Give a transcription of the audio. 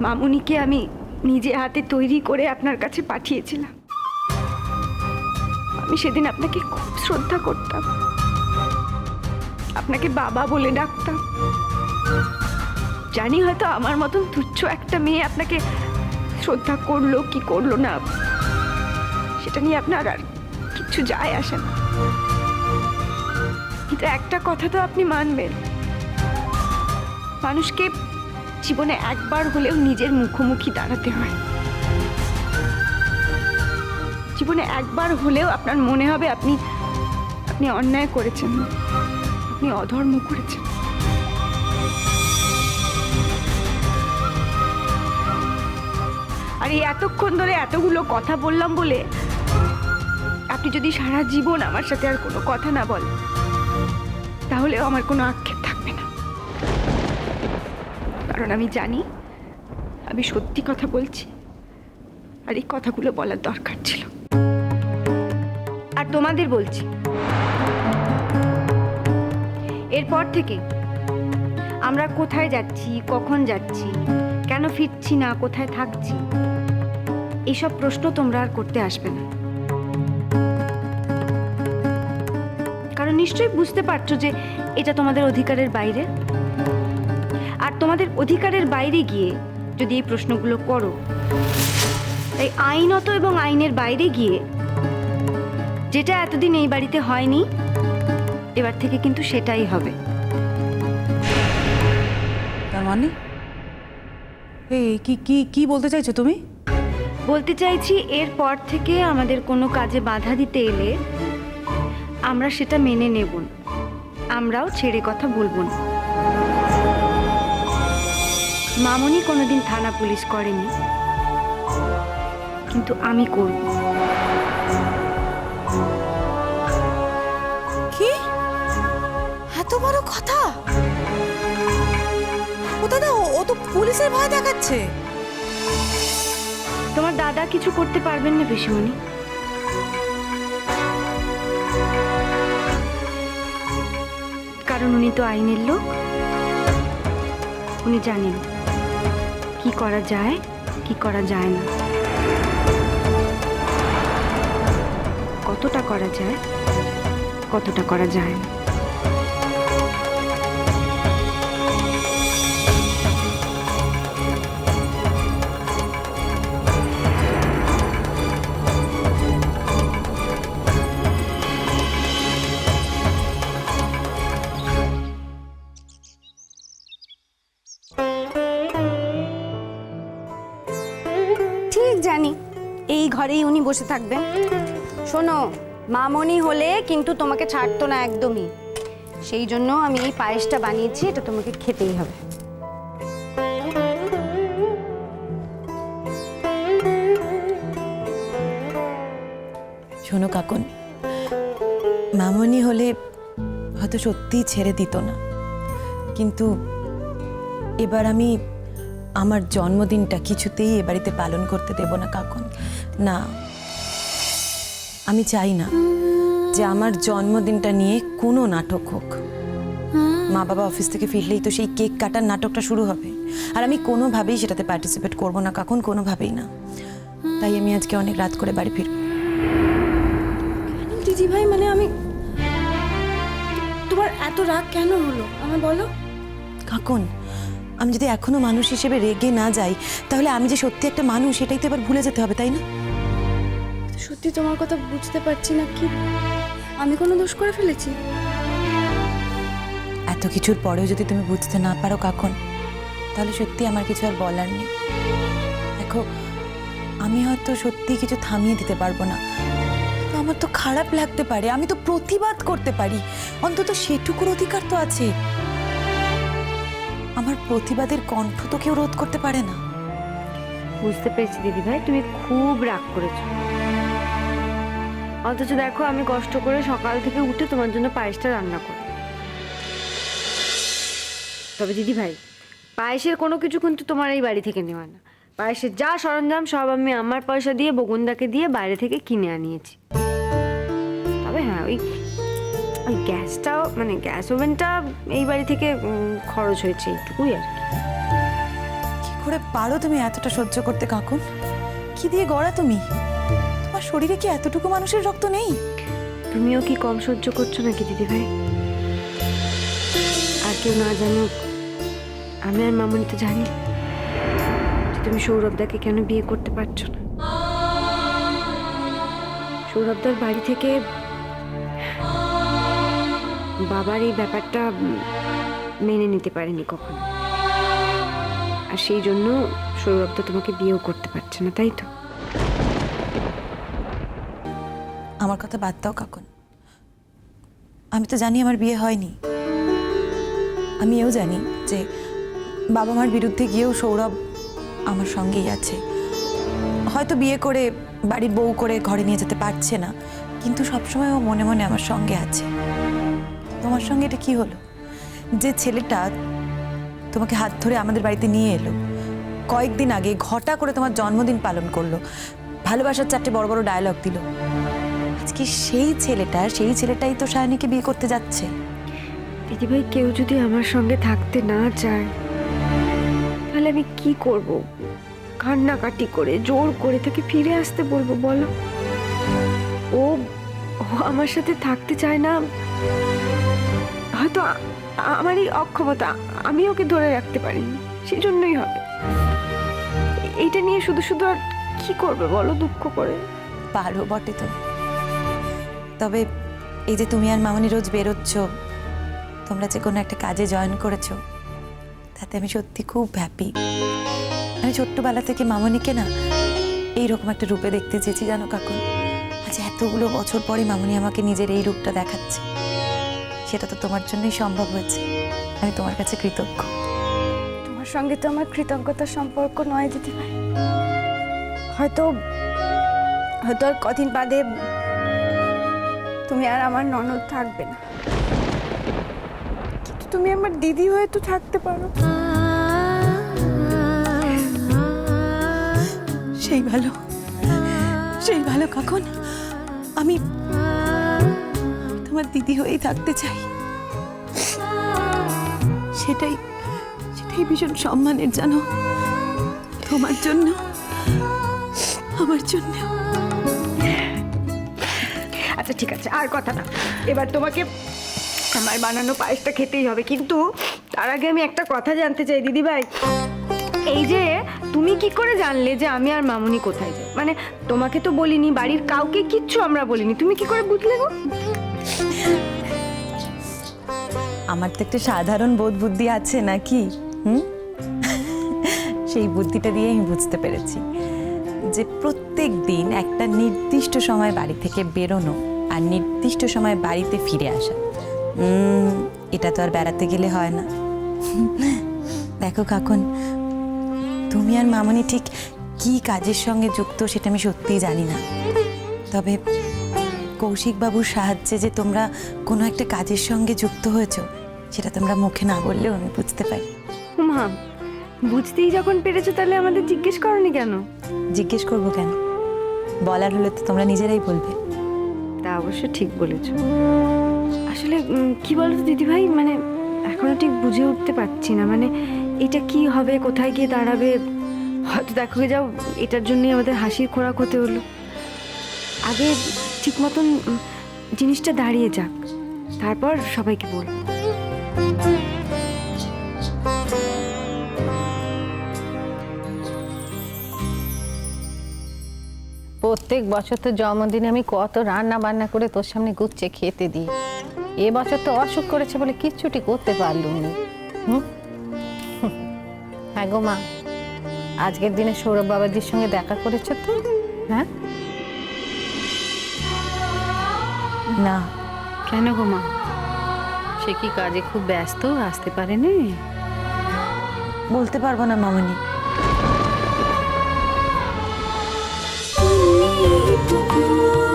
মামুনিকে আমি নিজে হাতে তৈরি করে আপনার কাছে পাঠিয়েছিলাম। আমি সেদিন আপনাকে খুব শ্রদ্ধা করতাম, আপনাকে বাবা বলে ডাকতাম। জানি হয়তো আমার মতন তুচ্ছ একটা মেয়ে আপনাকে শ্রদ্ধা করলো কি করলো না সেটা নিয়ে আপনার আর কিচ্ছু যায় আসে না। কিন্তু একটা কথা তো আপনি মানবেন, মানুষকে জীবনে একবার হলেও নিজের মুখোমুখি দাঁড়াতে হয়। জীবনে একবার হলেও আপনার মনে হবে আপনি আপনি অন্যায় করেছেন, আপনি অধর্ম করেছেন। আর এই এতক্ষণ ধরে এতগুলো কথা বললাম বলে আপনি যদি সারা জীবন আমার সাথে আর কোনো কথা না বলেন, তাহলেও আমার কোনো আক্ষেপ থাকবে না। কারণ আমি জানি আমি সত্যি কথা বলছি, আর এই কথাগুলো বলার দরকার ছিল। আর তোমাদের বলছি, এরপর থেকে আমরা কোথায় যাচ্ছি, কখন যাচ্ছি, কেন ফিরছি না, কোথায় থাকছি, এইসব প্রশ্ন তোমরা আর করতে আসবে না। কারণ নিশ্চয়ই বুঝতে পারছো যে এটা তোমাদের অধিকারের বাইরে। আর তোমাদের অধিকারের বাইরে গিয়ে যদি এই প্রশ্নগুলো করো, তাই আইনত এবং আইনের বাইরে গিয়ে যেটা এতদিন এই বাড়িতে হয়নি, এবার থেকে কিন্তু সেটাই হবে। তার মানে এই কি কি কি বলতে চাইছো তুমি? বলতে চাইছি এরপর থেকে আমাদের কোনো কাজে বাধা দিতে এলে আমরা সেটা মেনে নেব না, আমরাও ছেড়ে কথা বলবো না। মামনি কোনোদিন থানা পুলিশ করেনি, কিন্তু আমি করব। কি এত বড় কথা? ও দাদা, ও তো পুলিশের ভয় দেখাচ্ছে। তোমার দাদা কিছু করতে পারবেন না পিসিমণি। কারণ উনি তো আইনের লোক, উনি জানেন কি করা যায় কি করা যায় না, কতটা করা যায় কতটা করা যায় না। ঠিক জানি এই ঘরেই উনি বসে থাকবেন। শোনো, মামনি হলে কিন্তু তোমাকে ছাড়তো না একদমই। সেই জন্য আমি এই পায়েসটা বানিয়েছি, এটা তোমাকে খেতেই হবে। শোনো কাকুন, মামনি হলে হয়তো সত্যিই ছেড়ে দিত না, কিন্তু এবার আমি আমার জন্মদিনটা কিছুতেই এ বাড়িতে পালন করতে দেব না কাকুন। না, আমি চাই না যে আমার জন্মদিনটা নিয়ে কোনো নাটক হোক। মা বাবা অফিস থেকে ফিরলেই তো সেই কেক কাটার নাটকটা শুরু হবে, আর আমি কোনোভাবেই সেটাতে পার্টিসিপেট করব না কাকুন, কোনোভাবেই না। তাই আমি আজকে অনেক রাত করে বাড়ি ফিরব। দিদি ভাই, মানে আমি, তোমার এত রাগ কেন হলো আমায় বলো। কাকুন, আমি যদি এখনো মানুষ হিসেবে রেগে না যাই, তাহলে আমি যে সত্যি একটা মানুষ সেটাই তো এবার ভুলে যেতে হবে, তাই না? সত্যি তোমার কথা বুঝতে পারছি না, কি আমি কোনো দোষ করে ফেলেছি? এত কিছুর পরেও যদি তুমি বুঝতে না পারো কাকুন, তাহলে সত্যি আমার কিছু আর বলার নেই। দেখো, আমি হয়তো সত্যি কিছু থামিয়ে দিতে পারবো না, কিন্তু আমার তো খারাপ লাগতে পারে, আমি তো প্রতিবাদ করতে পারি, অন্তত সেটুকুর অধিকার তো আছে। আমার প্রতিবাদের কণ্ঠ তো কেউ রোধ করতে পারে না। বুঝতে পেরেছি দিদি ভাই, তুমি খুব রাগ করেছো। অথচ দেখো, আমি কষ্ট করে সকাল থেকে উঠে তোমার জন্য পায়েসটা রান্না করি। তবে দিদি ভাই, পায়েসের কোনো কিছু কিন্তু তোমার এই বাড়ি থেকে নেওয়া না। পায়েসের যা সরঞ্জাম সব আমি আমার পয়সা দিয়ে বকুন্দাকে দিয়ে বাইরে থেকে কিনে আনিয়েছি। তবে হ্যাঁ, ওই গ্যাসটাও, মানে গ্যাস ওভেনটা এই বাড়ি থেকে খরচ হয়েছে এইটুকুই আর কি। কি করে পারো তুমি এতটা সহ্য করতে কাকুন? কি দিয়ে গড়া তুমি? তোমার শরীরে কি এতটুকু মানুষের রক্ত নেই? তুমিও কি কম সহ্য করছো নাকি দিদিভাই? আর কেউ না জানুক, আমি আর মামনি তো জানি যে তুমি সৌরভদাকে কেন বিয়ে করতে পারছো না। সৌরভদার বাড়ি থেকে বাবার এই ব্যাপারটা মেনে নিতে পারেনি কখনো, আর সেই জন্য সৌরভদা তোমাকে বিয়েও করতে পারছে না, তাই তো? আমার কথা বাদ দাও কাকুন। আমি তো জানি আমার বিয়ে হয়নি। আমি এও জানি যে বাবা মার বিরুদ্ধে গিয়েও সৌরভ আমার সঙ্গেই আছে। হয়তো বিয়ে করে বাড়ির বউ করে ঘরে নিয়ে যেতে পারছে না, কিন্তু সবসময় ও মনে মনে আমার সঙ্গে আছে। তোমার সঙ্গে এটা কি হলো? যে ছেলেটা তোমাকে হাত ধরে আমাদের বাড়িতে নিয়ে এলো, কয়েকদিন আগে ঘটা করে তোমার জন্মদিন পালন করলো, ভালোবাসার 4টে বড় বড় ডায়লগ দিল, আজকে সেই ছেলেটাই তো সায়নীকে বিয়ে করতে যাচ্ছে। দিদিভাই, কেউ যদি আমার সঙ্গে থাকতে না চায় তাহলে আমি কি করব? কান্নাকাটি করে জোর করে তাকে ফিরে আসতে বলবো বলো? ও আমার সাথে থাকতে চায় না, হয়তো আমার এই অক্ষমতা, আমি ওকে ধরে রাখতে পারিনি, সেই জন্যই হবে। এইটা নিয়ে শুধু শুধু আর কি করবে বলো দুঃখ করে? পারো বটে তো, তবে এই যে তুমি আর মামনি রোজ বেরোচ্ছ, তোমরা যে কোনো একটা কাজে জয়েন করেছো, তাতে আমি সত্যি খুব হ্যাপি। আমি ছোট্টবেলা থেকে মামনিকে না এইরকম একটা রূপে দেখতে চেয়েছি, জানো কাকুন? আজ এতগুলো বছর পরে মামনি আমাকে নিজের এই রূপটা দেখাচ্ছে, সেটা তো তোমার জন্যই সম্ভব হয়েছে। আমি তোমার কাছে কৃতজ্ঞ। তোমার সঙ্গে তো আমার কৃতজ্ঞতার সম্পর্ক নয় দিদিভাই। হয়তো হয়তো আর কদিন বাদে তুমি আর আমার ননদ থাকবে না, কিন্তু তুমি আমার দিদি হয়ে তো থাকতে পারো। সেই ভালো কাকুন। আমি তোমার দিদি হয়েই থাকতে চাই। সেটাই ভীষণ সম্মানের, জানো, তোমার জন্য, আমার জন্য। আচ্ছা ঠিক আছে, আর কথা না, এবার তোমাকে আমার বানানো পায়েসটা খেতেই হবে। কিন্তু তার আগে আমি একটা কথা জানতে চাই দিদিভাই, এই যে তুমি কি করে জানলে যে আমি আর মামুনি কোথায় যাই? মানে তোমাকে তো বলিনি, বাড়ির কাউকে কিচ্ছু আমরা বলিনি, তুমি কি করে বুঝলে গো? আমার তো একটা সাধারণ বোধ বুদ্ধি আছে নাকি? সেই বুদ্ধিটা দিয়ে আমি বুঝতে পেরেছি যে প্রত্যেক দিন একটা নির্দিষ্ট সময় বাড়ি থেকে বেরোনো আর নির্দিষ্ট সময় বাড়িতে ফিরে আসা, এটা তো আর বেড়াতে গেলে হয় না। দেখো কাকুন, তুমি আর মামনি ঠিক কি কাজের সঙ্গে যুক্ত সেটা আমি সত্যিই জানি না, তবে কৌশিকবাবুর সাহায্যে যে তোমরা কোনো একটা কাজের সঙ্গে যুক্ত হয়েছো, সেটা তোমরা মুখে না বললেও আমি বুঝতে পারি। মা, বুঝতেই যখন পেরেছো তাহলে আমাদের জিজ্ঞেস করনি কেন? জিজ্ঞেস করবো কেন? বলার হলে তো তোমরা নিজেরাই বলবে। তা অবশ্য ঠিক বলেছো। আসলে কি বলতো দিদিভাই, মানে এখনো ঠিক বুঝে উঠতে পারছি না, মানে এটা কি হবে, কোথায় গিয়ে দাঁড়াবে। হয়তো দেখো যাও, এটার জন্যই আমাদের হাসির খোরাক হতে হলো। আগে ঠিক মতন জিনিসটা দাঁড়িয়ে যাক, তারপর সবাইকে বলবো। প্রত্যেক বছর তো জন্মদিনে আমি কত রান্না বান্না করে তোর সামনে গুচ্ছে খেতে দিই। এবছর তো অসুখ করেছে বলে কিচ্ছুটি করতে পারলুম না। হ্যাঁ গো মা, আজকের দিনে সৌরভ বাবাজির সঙ্গে দেখা করেছো তো? হ্যাঁ না। কেন গো মা, সে কি কাজে খুব ব্যস্ত, আসতে পারেনি? বলতে পারবো না মামনি। তুমি